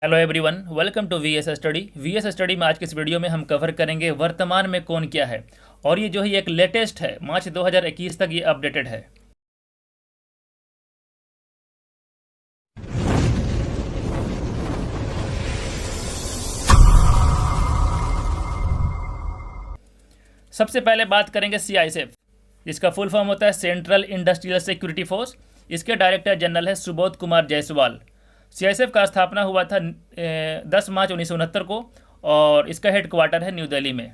Hello everyone, welcome to V S study. V S study में आज के इस वीडियो में हम कवर करेंगे वर्तमान में कौन क्या है। और ये जो है एक लेटेस्ट है, मार्च 2021 तक ये अपडेटेड है। सबसे पहले बात करेंगे सीआईएसएफ, जिसका फुल फॉर्म होता है सेंट्रल इंडस्ट्रियल सिक्योरिटी फोर्स। इसके डायरेक्टर जनरल है सुबोध कुमार जायसवाल। सीआईएसएफ का स्थापना हुआ था 10 मार्च 1969 को और इसका हेडक्वार्टर है न्यू दिल्ली में।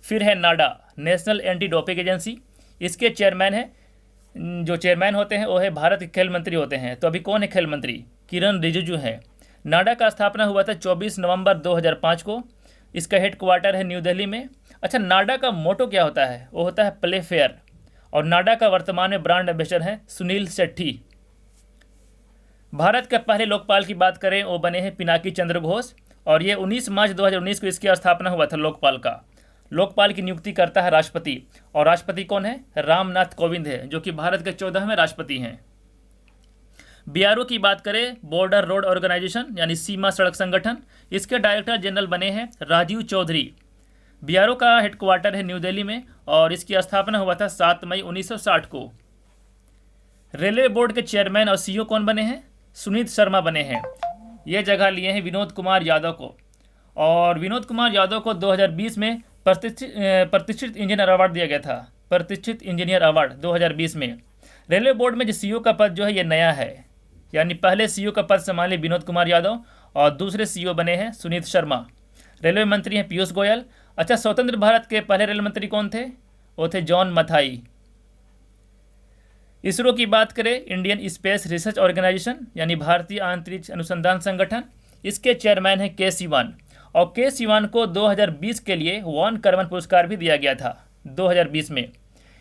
फिर है नाडा, नेशनल एंटी डोपिंग एजेंसी। इसके चेयरमैन है, जो चेयरमैन होते हैं वो है भारत के खेल मंत्री होते हैं। तो अभी कौन है खेल मंत्री? किरण रिजिजू हैं। नाडा का स्थापना हुआ था 24 नवंबर 2005 को। इसका हेडक्वार्टर है न्यू दिल्ली में। अच्छा, नाडा का मोटो क्या होता है? वो होता है प्ले फेयर। और नाडा का वर्तमान में ब्रांड एम्बेसडर है सुनील शेट्टी। भारत के पहले लोकपाल की बात करें, वो बने हैं पिनाकी चंद्र घोष। और ये 19 मार्च 2019 को इसकी स्थापना हुआ था लोकपाल का। लोकपाल की नियुक्ति करता है राष्ट्रपति। और राष्ट्रपति कौन है? रामनाथ कोविंद है, जो कि भारत के 14वें राष्ट्रपति हैं। बीआरओ की बात करें, बॉर्डर रोड ऑर्गेनाइजेशन यानी सीमा सड़क संगठन। इसके डायरेक्टर जनरल बने हैं राजीव चौधरी। बीआरओ का हेडक्वार्टर है न्यू दिल्ली में और इसकी स्थापना हुआ था 7 मई 1960 को। रेलवे बोर्ड के चेयरमैन और सीईओ कौन बने हैं? सुनीत शर्मा बने हैं। ये जगह लिए हैं विनोद कुमार यादव को। और विनोद कुमार यादव को 2020 में प्रतिष्ठित इंजीनियर अवार्ड दिया गया था। प्रतिष्ठित इंजीनियर अवार्ड 2020 में। रेलवे बोर्ड में जो सीईओ का पद जो है ये नया है, यानी पहले सीईओ का पद संभाले विनोद कुमार यादव और दूसरे सीईओ बने हैं सुनीत शर्मा। रेलवे मंत्री हैं पीयूष गोयल। अच्छा, स्वतंत्र भारत के पहले रेल मंत्री कौन थे? वो थे जॉन मथाई। इसरो की बात करें, इंडियन स्पेस रिसर्च ऑर्गेनाइजेशन यानी भारतीय अंतरिक्ष अनुसंधान संगठन। इसके चेयरमैन हैं के सिवान। और के सिवान को 2020 के लिए वन करमन पुरस्कार भी दिया गया था 2020 में।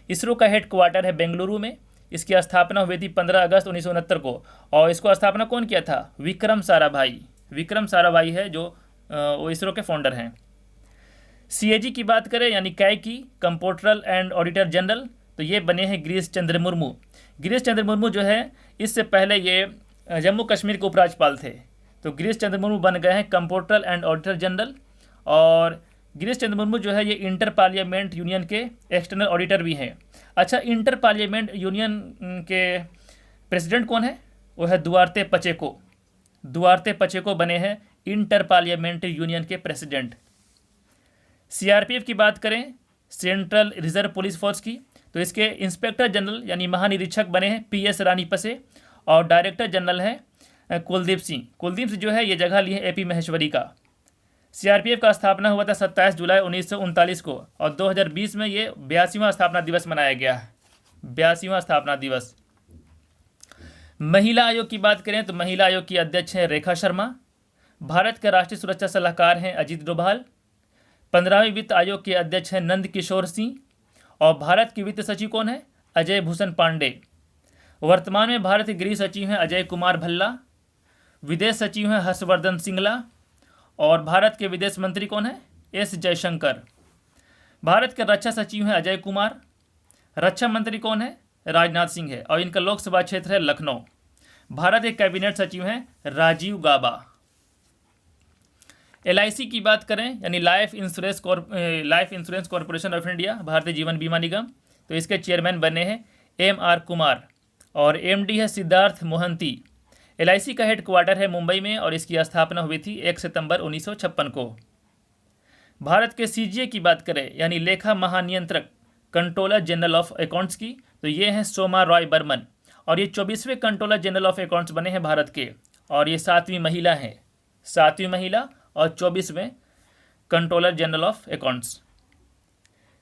इसरो का हेडक्वार्टर है बेंगलुरु में। इसकी स्थापना हुई थी 15 अगस्त 1969 को। और इसको स्थापना कौन किया था? विक्रम साराभाई। विक्रम साराभाई है जो वो इसरो के फाउंडर हैं। सीएजी की बात करें यानी कैग की, कंप्ट्रोलर एंड ऑडिटर जनरल, तो ये बने हैं गिरीश चंद्र मुर्मू। गिरीश चंद्र मुर्मू जो है, इससे पहले ये जम्मू कश्मीर के उपराज्यपाल थे। तो गिरीश चंद्र मुर्मू बन गए हैं कंप्ट्रोलर एंड ऑडिटर जनरल। और गिरीश चंद्र मुर्मू जो है ये इंटर पार्लियामेंट यूनियन के एक्सटर्नल ऑडिटर भी हैं। अच्छा, इंटर पार्लियामेंट यूनियन के प्रेसिडेंट कौन है? वो है दुआर्ते पचेको। दुआर्ते पचेको बने हैं इंटर पार्लियामेंट यूनियन के प्रेसिडेंट। सीआरपीएफ की बात करें, सेंट्रल रिजर्व पुलिस फोर्स की, तो इसके इंस्पेक्टर जनरल यानी महानिरीक्षक बने हैं पीएस रानी पसे। और डायरेक्टर जनरल हैं कुलदीप सिंह। कुलदीप सिंह जो है ये जगह ली है एपी महेश्वरी का। सीआरपीएफ का स्थापना हुआ था 27 जुलाई 1939 को और 2020 में ये 82वां स्थापना दिवस मनाया गया है। 82वां स्थापना दिवस। महिला आयोग की बात करें तो महिला आयोग की अध्यक्ष हैं रेखा शर्मा। भारत के राष्ट्रीय सुरक्षा सलाहकार हैं अजीत डोभाल। 15वें वित्त आयोग के अध्यक्ष हैं नंद किशोर सिंह। और भारत के वित्त सचिव कौन है? अजय भूषण पांडे। वर्तमान में भारत के गृह सचिव हैं अजय कुमार भल्ला। विदेश सचिव हैं हर्षवर्धन सिंगला। और भारत के विदेश मंत्री कौन है? एस जयशंकर। भारत के रक्षा सचिव हैं अजय कुमार। रक्षा मंत्री कौन है? राजनाथ सिंह है और इनका लोकसभा क्षेत्र है लखनऊ। भारत के कैबिनेट सचिव हैं राजीव गाबा। एलआईसी की बात करें यानी life insurance corporation of India, Bharatiya Jeevan बीमा निगम, तो इसके चेयरमैन बने हैं एमआर कुमार और एमडी है सिद्धार्थ मोहंती। एलआईसी का हेडक्वार्टर है मुंबई में और इसकी स्थापना हुई थी 1 सितंबर 1956 को। भारत के सीजीए की बात करें यानी लेखा महानियंत्रक, कंट्रोलर जनरल ऑफ अकाउंट्स की, तो ये हैं सोमा रॉय बर्मन। और ये 24वें कंट्रोलर जनरल ऑफ अकाउंट्स बने हैं भारत के। और ये 7वीं महिला हैं, 7वीं महिला और 24वें controller general of accounts.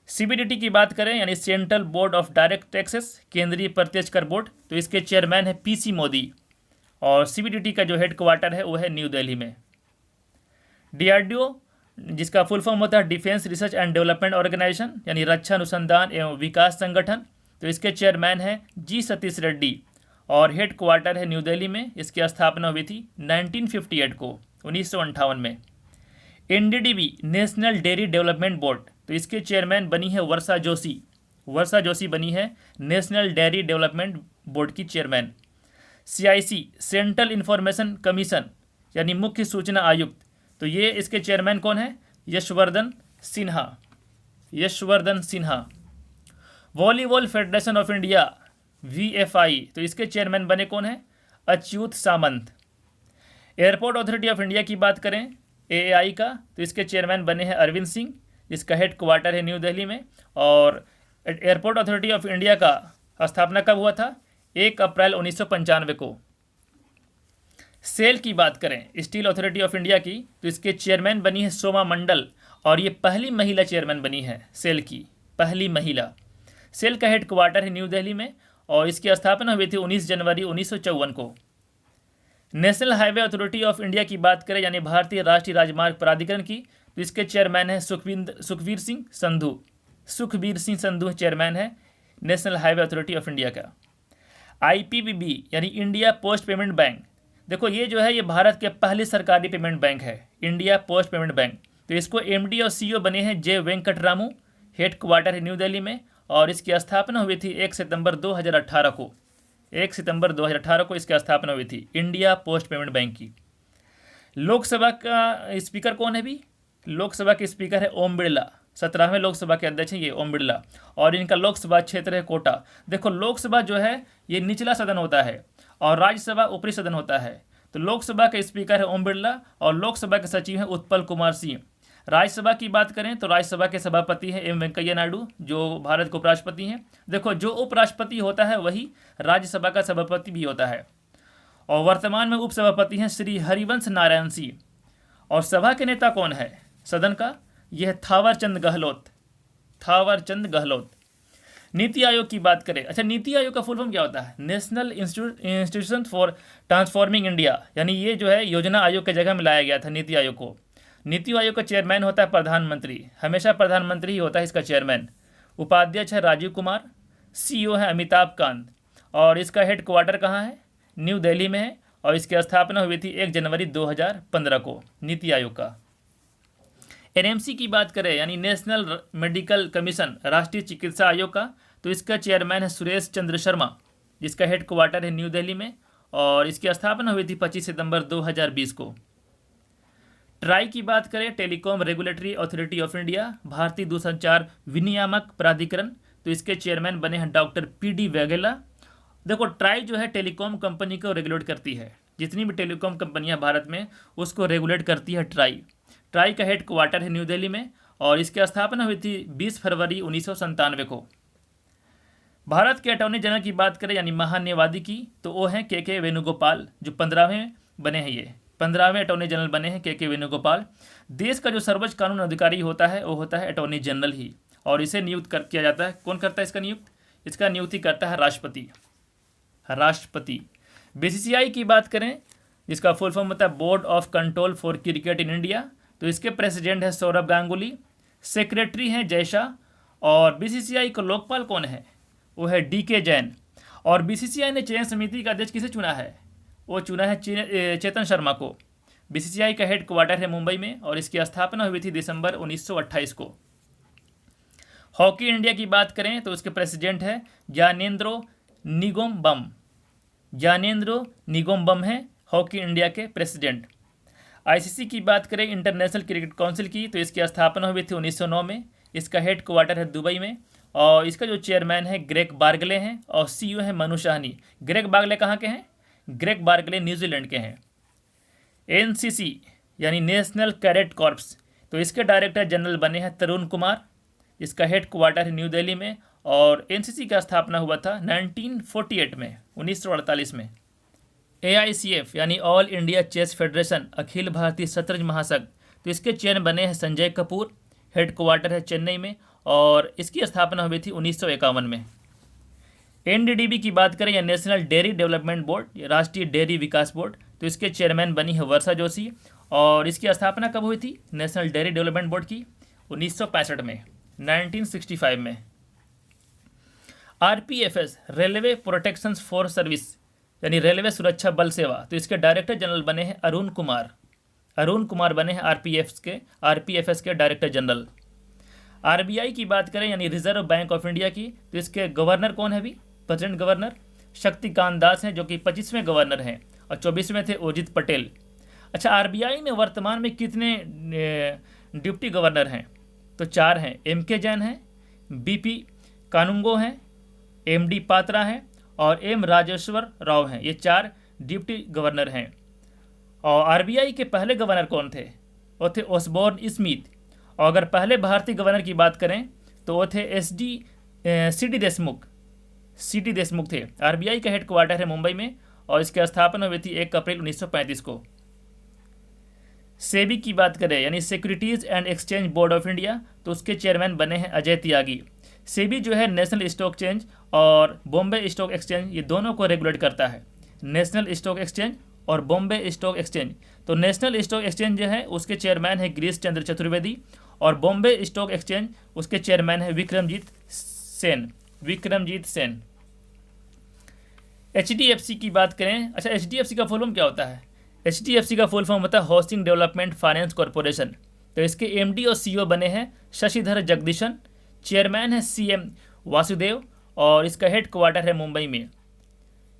CBDT की बात करें यानी central board of direct taxes, केंद्रीय प्रत्यक्ष कर बोर्ड, तो इसके चेयरमैन है पीसी मोदी। और सीबीडीटी का जो हेडक्वार्टर है वो है न्यू दिल्ली में। डीआरडीओ, जिसका फुल फॉर्म होता है defence research and development organisation यानी रक्षा अनुसंधान एवं विकास संगठन, तो इसके चेयरमैन हैं जी सतीश रेड्डी और हेडक्वार्टर है न्यू दिल्ली में। इसकी स्थापना हुई थी 1958 को, 1958 में। NDDB, national dairy development board, तो इसके चेयरमैन बनी है वर्षा जोशी। वर्षा जोशी बनी है नेशनल डेयरी डेवलपमेंट बोर्ड की chairman. CIC, central information commission यानी मुख्य सूचना आयुक्त, तो ये इसके चेयरमैन कौन है? Yashvardhan Sinha. Yashvardhan Sinha. Volleyball federation of India VFI, तो इसके चेयरमैन बने कौन है? Achyuta Samanta. Airport authority of India की बात करें AAI का, तो इसके चेयरमैन बने हैं अरविंद सिंह, जिसका हेड क्वार्टर है न्यू दिल्ली में। और एयरपोर्ट अथॉरिटी ऑफ इंडिया का स्थापना कब हुआ था? 1 अप्रैल 1995 को। सेल की बात करें स्टील अथॉरिटी ऑफ इंडिया की, तो इसके चेयरमैन बनी है सोमा मंडल, और ये पहली महिला चेयरमैन बनी है सेल की, पहली महिला। सेल का हेड क्वार्टर है न्यू दिल्ली में, और इसकी स्थापना हुई थी 19 जनवरी 1954 को। National highway authority of India की बात करें, यानी भारतीय राष्ट्रीय राजमार्ग प्राधिकरण की, तो इसके चेयरमैन है सुखबीर सिंह संधू। सुखबीर सिंह संधू चेयरमैन है national highway authority of India का। IPPB यानी इंडिया पोस्ट पेमेंट बैंक, देखो ये जो है ये भारत के पहले सरकारी पेमेंट बैंक है, इंडिया पोस्ट पेमेंट बैंक। तो इसको MD और CEO बने हैं J Venkat Ramu, head quarter है न्यू दिल्ली में, और इसकी स्थापना हुई थी 1 सितंबर 2018 को। 1 सितंबर 2018 को इसकी स्थापना हुई थी इंडिया पोस्ट पेमेंट बैंक की। लोकसभा का स्पीकर कौन है भी? लोकसभा के स्पीकर है ओम बिरला, 17वें लोकसभा के अध्यक्ष हैं ये ओम बिरला, और इनका लोकसभा क्षेत्र है कोटा। देखो लोकसभा जो है ये निचला सदन होता है और राज्यसभा ऊपरी सदन होता है। तो लोकसभा के स्पीकर है ओम बिरला और लोकसभा के सचिव हैं उत्पल कुमार सिंह। राज्यसभा की बात करें तो राज्यसभा के सभापति हैं M वेंकैया नायडू, जो भारत के उपराष्ट्रपति हैं। देखो जो उपराष्ट्रपति होता है वही राज्यसभा का सभापति भी होता है, और वर्तमान में उपसभापति हैं श्री हरिवंश नारायण सिंह। और सभा के नेता कौन है सदन का? यह थावरचंद गहलोत। थावरचंद गहलोत। नीति आयोग की बात करें, अच्छा नीति आयोग का फुल फॉर्म क्या होता है? National institution for transforming India, यानी ये जो है योजना आयोग की जगह में लाया गया था नीति आयोग को। नीति आयोग का चेयरमैन होता है प्रधानमंत्री, हमेशा प्रधानमंत्री ही होता है इसका चेयरमैन। उपाध्यक्ष है राजीव कुमार, CEO है अमिताभ कांत, और इसका हेड क्वार्टर कहाँ है? न्यू दिल्ली में है, और इसकी स्थापना हुई थी 1 जनवरी 2015 को नीति आयोग का। NMC की बात करें यानी नेशनल मेडिकल कमीशन, राष्ट्रीय चिकित्सा आयोग का, तो इसका चेयरमैन है सुरेश चंद्र शर्मा, जिसका हेड क्वार्टर है न्यू दिल्ली में, और इसकी स्थापना हुई थी 25 सितंबर 2020 को। ट्राई की बात करें telecom regulatory authority of India, भारतीय दूरसंचार विनियामक प्राधिकरण, तो इसके चेयरमैन बने हैं डॉक्टर PD वाघेला। देखो ट्राई जो है टेलीकॉम कंपनी को रेगुलेट करती है, जितनी भी टेलीकॉम कंपनियां भारत में उसको रेगुलेट करती है ट्राई। ट्राई का हेड क्वार्टर है न्यू दिल्ली में, और इसकी स्थापना हुई थी 20 फरवरी 1997 को। भारत के अटॉर्नी जनरल की बात करें यानी महान्यायवादी की, तो वो हैं KK वेणुगोपाल, जो 15वें बने हैं, ये 15वें अटॉर्नी जनरल बने हैं KK वेणुगोपाल। देश का जो सर्वोच्च कानून अधिकारी होता है वो होता है अटॉर्नी जनरल ही, और इसे नियुक्त किया जाता है। कौन करता है इसका नियुक्त? इसका नियुक्ति करता है राष्ट्रपति। राष्ट्रपति। BCCI की बात करें जिसका फुल फॉर्म होता है board of control for cricket in India, तो इसके प्रेसिडेंट है सौरभ गांगुली, सेक्रेटरी हैं जय शाह, और BCCI को लोकपाल कौन है? वो है DK जैन। और BCCI ने चयन समिति का अध्यक्ष किसे चुना है? वो चुना है चेतन शर्मा को। BCCI का हेड क्वार्टर है मुंबई में, और इसकी स्थापना हुई थी दिसंबर 1928 को। हॉकी इंडिया की बात करें तो उसके प्रेसिडेंट है ज्ञानेंद्रो निंगोमबम। ज्ञानेंद्रो निंगोमबम है हॉकी इंडिया के प्रेसिडेंट। ICC की बात करें इंटरनेशनल क्रिकेट काउंसिल की, तो इसकी स्थापना हुई थी 1909 में। इसका हेड क्वार्टर है दुबई में, और इसका जो चेयरमैन है ग्रेग बार्गले हैं, और CEO है मनु शाहनी। ग्रेग बार्गले कहाँ के हैं? ग्रेग बार्गले न्यूजीलैंड के हैं। NCC यानी नेशनल कैडेट कॉर्प्स, तो इसके डायरेक्टर जनरल बने हैं तरुण कुमार। इसका हेड क्वार्टर है न्यू दिल्ली में, और NCC का स्थापना हुआ था 1948 में, 1948 में। AICF यानी all India chess federation, Akhil Bharatiya शतरंज महासंघ, तो इसके चेयरमैन बने हैं संजय कपूर। हेड क्वार्टर है चेन्नई में, और इसकी स्थापना हुई थी 1951 में। NDDB की बात करें या नेशनल डेयरी डेवलपमेंट बोर्ड, राष्ट्रीय डेयरी विकास बोर्ड, तो इसके चेयरमैन बनी है वर्षा जोशी, और इसकी स्थापना कब हुई थी नेशनल डेयरी डेवलपमेंट बोर्ड की? 1965 में, 1965 में। RPFS railway protection force service यानी रेलवे सुरक्षा बल सेवा, तो इसके डायरेक्टर जनरल बने हैं अरुण कुमार। अरुण कुमार बने हैं RPFS के डायरेक्टर जनरल। RBI की बात करें यानी रिजर्व बैंक ऑफ इंडिया की, तो इसके गवर्नर कौन है भी? प्रेसिडेंट गवर्नर शक्तिकांत दास हैं, जो कि 25वें गवर्नर हैं, और 24वें थे उर्जित पटेल। अच्छा, आरबीआई में वर्तमान में कितने डिप्टी गवर्नर हैं? तो 4 हैं। MK जैन हैं, BP कानुंगो हैं, MD पात्रा हैं और M राजेश्वर राव हैं। ये 4 डिप्टी गवर्नर हैं। और आरबीआई के पहले गवर्नर कौन थे? वो थे ओसबोर्न स्मिथ। और अगर पहले भारतीय गवर्नर की बात करें तो वो थे CD देशमुख। CD देशमुख थे। आरबीआई का हेडक्वार्टर है मुंबई में और इसकी स्थापना हुई थी 1 अप्रैल 1935 को। सेबी की बात करें यानी securities and exchange board of India, तो उसके चेयरमैन बने हैं अजय त्यागी। सेबी जो है नेशनल स्टॉक एक्सचेंज और बॉम्बे स्टॉक एक्सचेंज, ये दोनों को रेगुलेट करता है। नेशनल स्टॉक एक्सचेंज और बॉम्बे स्टॉक एक्सचेंज। तो नेशनल स्टॉक एक्सचेंज जो है उसके चेयरमैन है गिरीश चंद्र चतुर्वेदी और बॉम्बे स्टॉक एक्सचेंज उसके चेयरमैन है विक्रमजीत सेन। HDFC की बात करें, अच्छा HDFC का फुल फॉर्म क्या होता है? HDFC का फुल फॉर्म होता है हाउसिंग डेवलपमेंट फाइनेंस कॉरपोरेशन। तो इसके MD और CEO बने हैं शशिधर जगदीशन, चेयरमैन है CM वासुदेव और इसका हेड क्वार्टर है मुंबई में।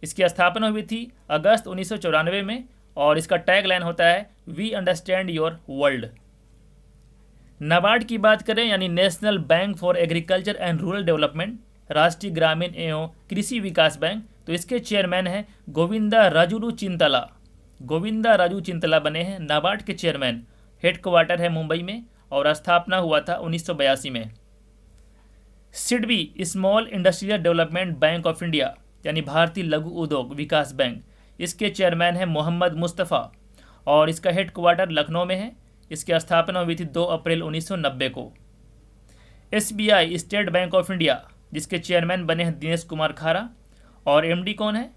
इसकी स्थापना हुई थी अगस्त 1994 में और इसका टैग लाइन होता है we understand your world. NABARD की बात करें यानी national bank for agriculture and rural development, राष्ट्रीय ग्रामीण एवं कृषि विकास बैंक, तो इसके चेयरमैन हैं गोविंदा राजू चिंतला बने हैं नाबार्ड के चेयरमैन। हेड क्वार्टर है मुंबई में और स्थापना हुआ था 1982 में। SIDBI small industrial development bank of India यानी भारतीय लघु उद्योग विकास बैंक, इसके चेयरमैन हैं मोहम्मद मुस्तफ़ा और इसका हेड क्वार्टर लखनऊ में है। इसकी स्थापना हुई थी 2 अप्रैल 1990 को। SBI state bank of India, जिसके चेयरमैन बने हैं दिनेश कुमार खारा और MD कौन है?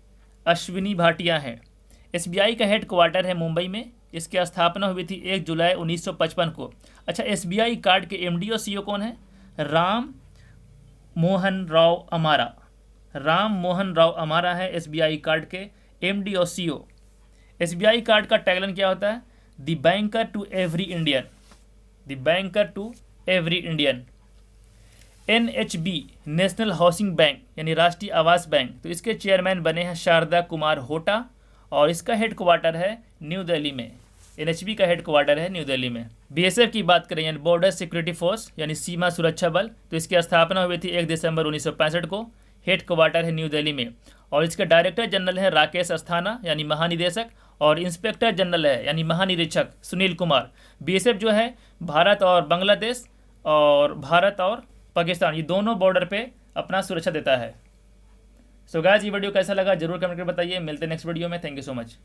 अश्विनी भाटिया हैं। SBI का हेड क्वार्टर है मुंबई में। इसकी स्थापना हुई थी 1 जुलाई 1955 को। अच्छा, SBI कार्ड के MD और CEO कौन है? राम मोहन राव अमारा है SBI कार्ड के MD और CEO। SBI कार्ड का टैगलाइन क्या होता है? The banker to every Indian. NHB national housing bank यानी राष्ट्रीय आवास बैंक, तो इसके चेयरमैन बने हैं शारदा कुमार होटा और इसका हेड क्वार्टर है न्यू दिल्ली में। NHB का हेड क्वार्टर है न्यू दिल्ली में। BSF की बात करें यानी बॉर्डर सिक्योरिटी फोर्स यानी सीमा सुरक्षा बल, तो इसकी स्थापना हुई थी 1 दिसंबर 1965 को। हेड क्वार्टर है न्यू दिल्ली में और इसके डायरेक्टर जनरल है राकेश अस्थाना यानी महानिदेशक और इंस्पेक्टर जनरल है यानी महानिरीक्षक सुनील कुमार। BSF जो है भारत और बांग्लादेश और भारत और पाकिस्तान, ये दोनों बॉर्डर पे अपना सुरक्षा देता है। सो गाइस, ये वीडियो कैसा लगा जरूर कमेंट करके बताइए। मिलते हैं नेक्स्ट वीडियो में। Thank you so much.